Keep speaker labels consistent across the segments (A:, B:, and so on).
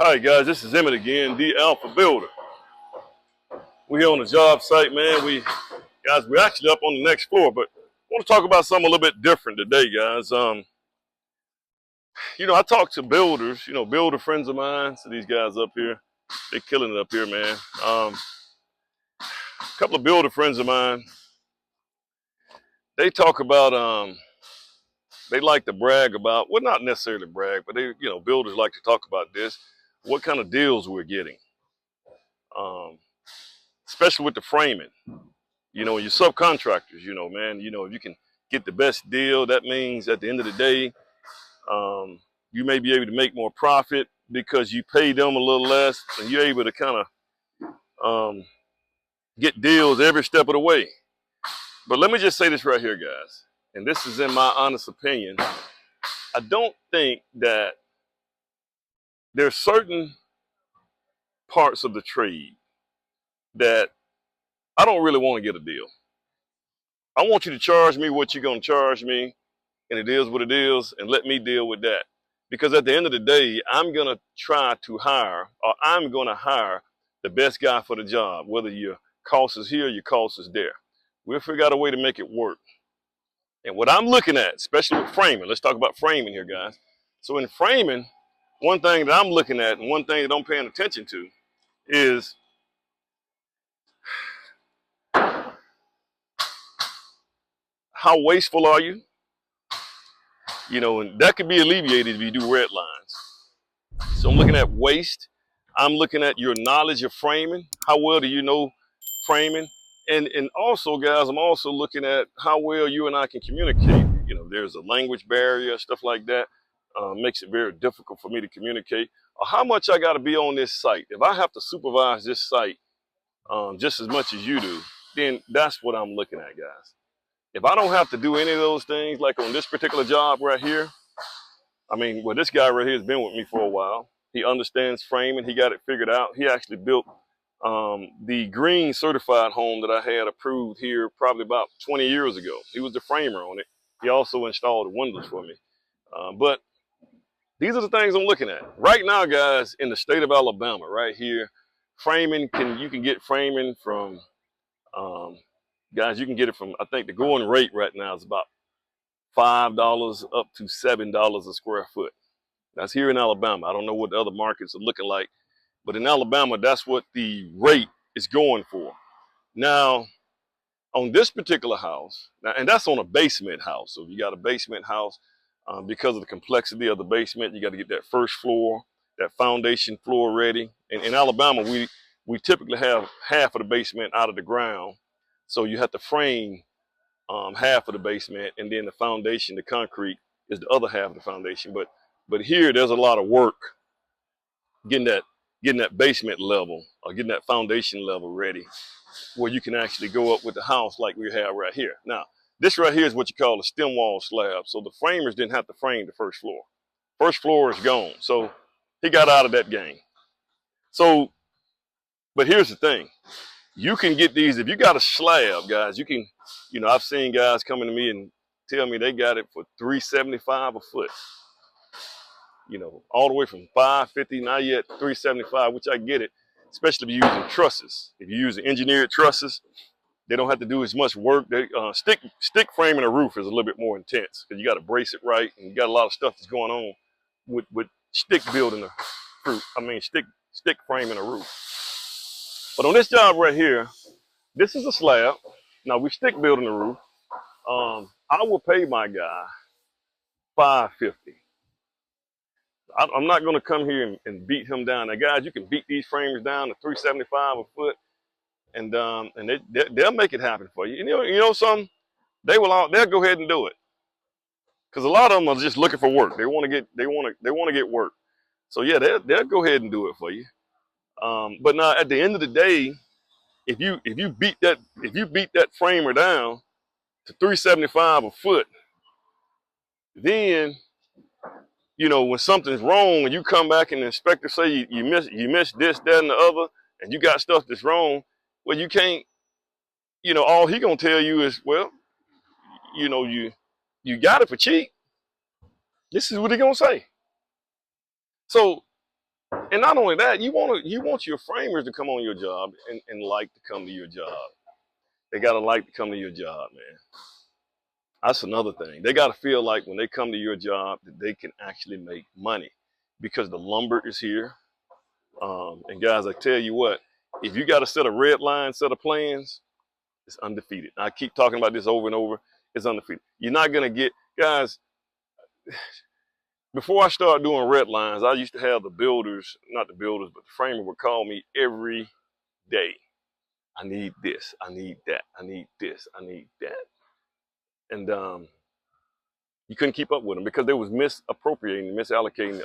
A: Hi guys, this is Emmett again, the Alpha Builder. We're here on the job site, man. We're actually up on the next floor, but I want to talk about something a little bit different today, guys. I talk to builders, builder friends of mine. So these guys up here, they're killing it up here, man. A couple of builder friends of mine, they talk about they like to brag about, well, not necessarily brag, but builders like to talk about this, what kind of deals we're getting. Especially with the framing. Your subcontractors, man, if you can get the best deal, that means at the end of the day, you may be able to make more profit because you pay them a little less and you're able to kind of get deals every step of the way. But let me just say this right here, guys, and this is in my honest opinion. I don't think that there's certain parts of the trade that I don't really want to get a deal. I want you to charge me what you're going to charge me, and it is what it is, and let me deal with that. Because at the end of the day, I'm going to try to hire, or I'm going to hire the best guy for the job, whether your cost is here, your cost is there. We'll figure out a way to make it work. And what I'm looking at, especially with framing, let's talk about framing here, guys. So in framing, one thing that I'm looking at and one thing that I'm paying attention to is how wasteful are you? And that could be alleviated if you do red lines. So I'm looking at waste. I'm looking at your knowledge of framing. How well do you know framing? And also, guys, I'm also looking at how well you and I can communicate. There's a language barrier, stuff like that. Makes it very difficult for me to communicate. Or how much I got to be on this site. If I have to supervise this site just as much as you do, then that's what I'm looking at, guys. If I don't have to do any of those things, like on this particular job right here, this guy right here has been with me for a while. He understands framing. He got it figured out. He actually built the green certified home that I had approved here probably about 20 years ago. He was the framer on it. He also installed the windows for me. But these are the things I'm looking at. Right now, guys, in the state of Alabama, right here, you can get framing from, guys, you can get it from, I think the going rate right now is about $5 up to $7 a square foot. That's here in Alabama. I don't know what the other markets are looking like, but in Alabama, that's what the rate is going for. Now, on this particular house, and that's on a basement house. So if you got a basement house, because of the complexity of the basement, you got to get that first floor, that foundation floor ready. And in Alabama, we typically have half of the basement out of the ground. So you have to frame half of the basement, and then the foundation, the concrete, is the other half of the foundation. But here, there's a lot of work getting that basement level or getting that foundation level ready, where you can actually go up with the house like we have right here. Now, this right here is what you call a stem wall slab. So the framers didn't have to frame the first floor. First floor is gone. So he got out of that game. So, but here's the thing. You can get these, if you got a slab, guys, you can, I've seen guys coming to me and tell me they got it for $375 a foot. All the way from $550, now you're at $375, which I get it, especially if you're using trusses. If you're using engineered trusses, they don't have to do as much work. Stick framing a roof is a little bit more intense because you got to brace it right, and you got a lot of stuff that's going on with stick building a roof. Stick framing a roof. But on this job right here, this is a slab. Now we stick building the roof. I will pay my guy $550. I'm not going to come here and beat him down. Now, guys, you can beat these framers down to $375 a foot, and they'll make it happen for you. You know something? They'll go ahead and do it, because a lot of them are just looking for work. They want to get work. So yeah, they'll go ahead and do it for you. But now at the end of the day, if you beat that framer down to $375 a foot, then when something's wrong and you come back and the inspector say you missed this, that, and the other, and you got stuff that's wrong, well, you can't, all he gonna tell you is, well, you got it for cheap. This is what he gonna say. So And not only that, you want your framers to come on your job and like to come to your job. They gotta like to come to your job, man. That's another thing. They gotta feel like when they come to your job that they can actually make money because the lumber is here. And guys, I tell you what, if you got a set of red line set of plans, it's undefeated. I keep talking about this over and over. It's undefeated. You're not gonna get guys. Before I started doing red lines, I used to have the builders, not the builders, but the framer would call me every day. I need this. I need that. I need this. I need that. And you couldn't keep up with them because they was misappropriating, misallocating.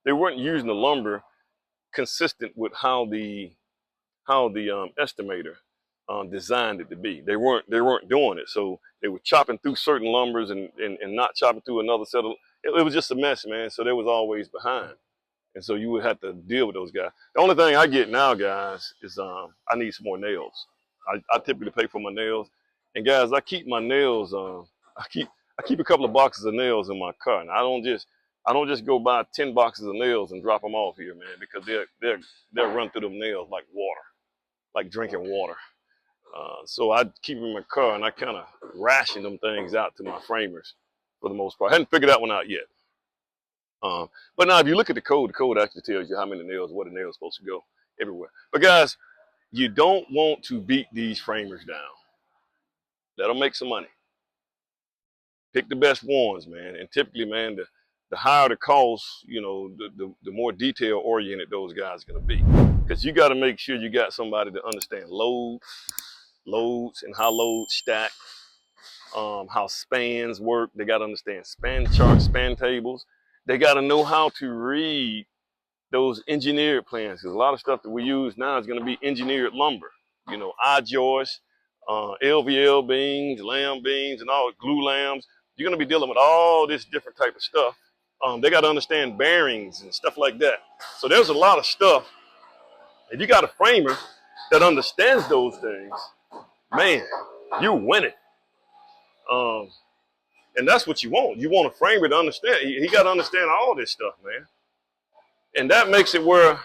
A: They weren't using the lumber consistent with how the estimator designed it to be. They weren't doing it. So they were chopping through certain lumbers and not chopping through another set of. It was just a mess, man. So they was always behind. And so you would have to deal with those guys. The only thing I get now, guys, is I need some more nails. I typically pay for my nails, and guys, I keep my nails. I keep a couple of boxes of nails in my car, and I don't just go buy 10 boxes of nails and drop them off here, man, because they'll run through them nails like water, like drinking water. So I keep them in my car, and I kind of ration them things out to my framers for the most part. I hadn't figured that one out yet. But now, if you look at the code actually tells you how many nails, where the nails supposed to go everywhere. But guys, you don't want to beat these framers down. Let them make some money. Pick the best ones, man. And typically, man, the higher the cost, you know, the more detail oriented those guys are going to be. Because you got to make sure you got somebody to understand loads and how loads stack, how spans work. They got to understand span charts, span tables. They got to know how to read those engineered plans, because a lot of stuff that we use now is going to be engineered lumber. You know, I-joist, LVL beams, lamb beams, and all glue lambs. You're going to be dealing with all this different type of stuff. They got to understand bearings and stuff like that. So there's a lot of stuff. If you got a framer that understands those things, man, you're winning. And that's what you want. You want a framer to understand. He got to understand all this stuff, man. And that makes it where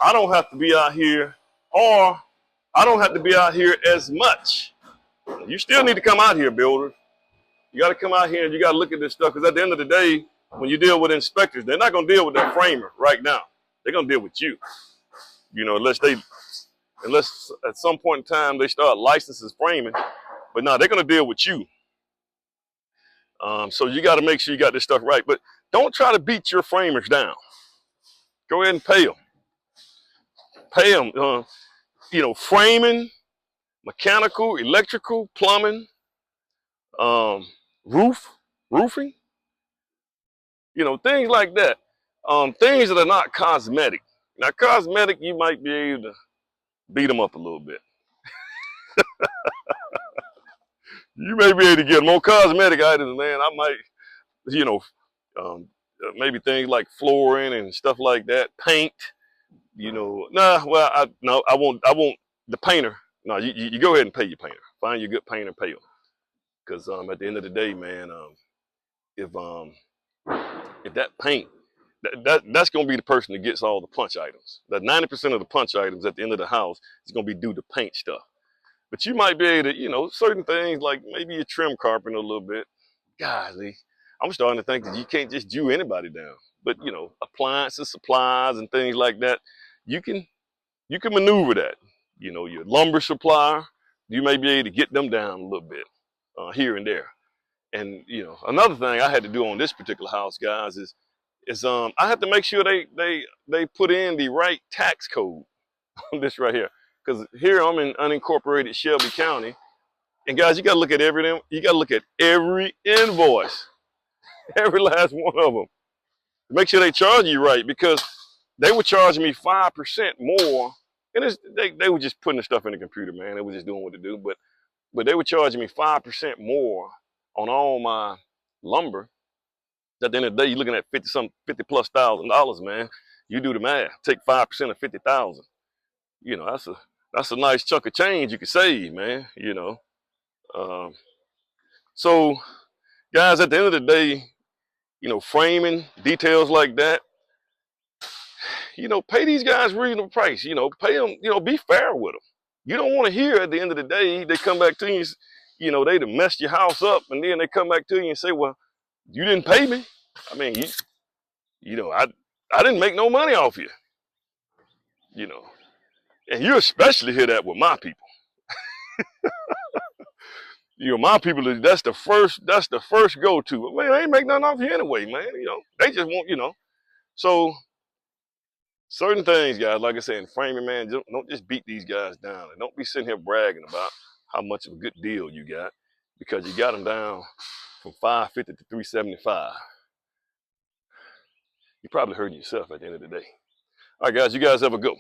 A: I don't have to be out here, or I don't have to be out here as much. You still need to come out here, builders. You got to come out here and you got to look at this stuff, because at the end of the day, when you deal with inspectors, they're not going to deal with that framer right now. They're going to deal with you. You know, unless at some point in time they start licensing framing, but no, they're going to deal with you. So you got to make sure you got this stuff right. But don't try to beat your framers down. Go ahead and pay them. Pay them. You know, framing, mechanical, electrical, plumbing, roofing. You know, things like that. Things that are not cosmetic. Now, cosmetic, you might be able to beat them up a little bit. You may be able to get more cosmetic items, man. I might, you know, maybe things like flooring and stuff like that, paint. You know, I won't the painter. No, you go ahead and pay your painter. Find your good painter, pay him. Because at the end of the day, man, if that paint, that's going to be the person that gets all the punch items. That 90% of the punch items at the end of the house is going to be due to paint stuff. But you might be able to, you know, certain things like maybe you trim carpet a little bit. Golly, I'm starting to think that you can't just Jew anybody down. But you know, appliances, supplies, and things like that, you can maneuver that. You know, your lumber supplier, you may be able to get them down a little bit here and there. And you know, another thing I had to do on this particular house, guys, is I had to make sure they put in the right tax code on this right here, because here I'm in unincorporated Shelby County, and guys, you got to look at everything. You got to look at every invoice, every last one of them, to make sure they charge you right, because they were charging me 5% more. And they were just putting the stuff in the computer, man. They were just doing what to do. But they were charging me 5% more on all my lumber. At the end of the day, you're looking at $50,000+, man. You do the math. Take 5% of 50,000. You know, that's a nice chunk of change you could save, man. You know. So, guys, at the end of the day, you know, framing details like that, pay these guys reasonable price. Pay them, be fair with them. You don't want to hear at the end of the day, they come back to you, they done messed your house up, and then they come back to you and say, well, you didn't pay me. I mean, I didn't make no money off you, you know. And you especially hear that with my people. My people, that's the first go-to. Man, they ain't make nothing off you anyway, man. They just want. So certain things, guys, like I said, in framing, man, don't just beat these guys down. And don't be sitting here bragging about how much of a good deal you got, because you got them down from 550 to 375. You're probably hurting yourself at the end of the day. All right, guys, you guys have a good one.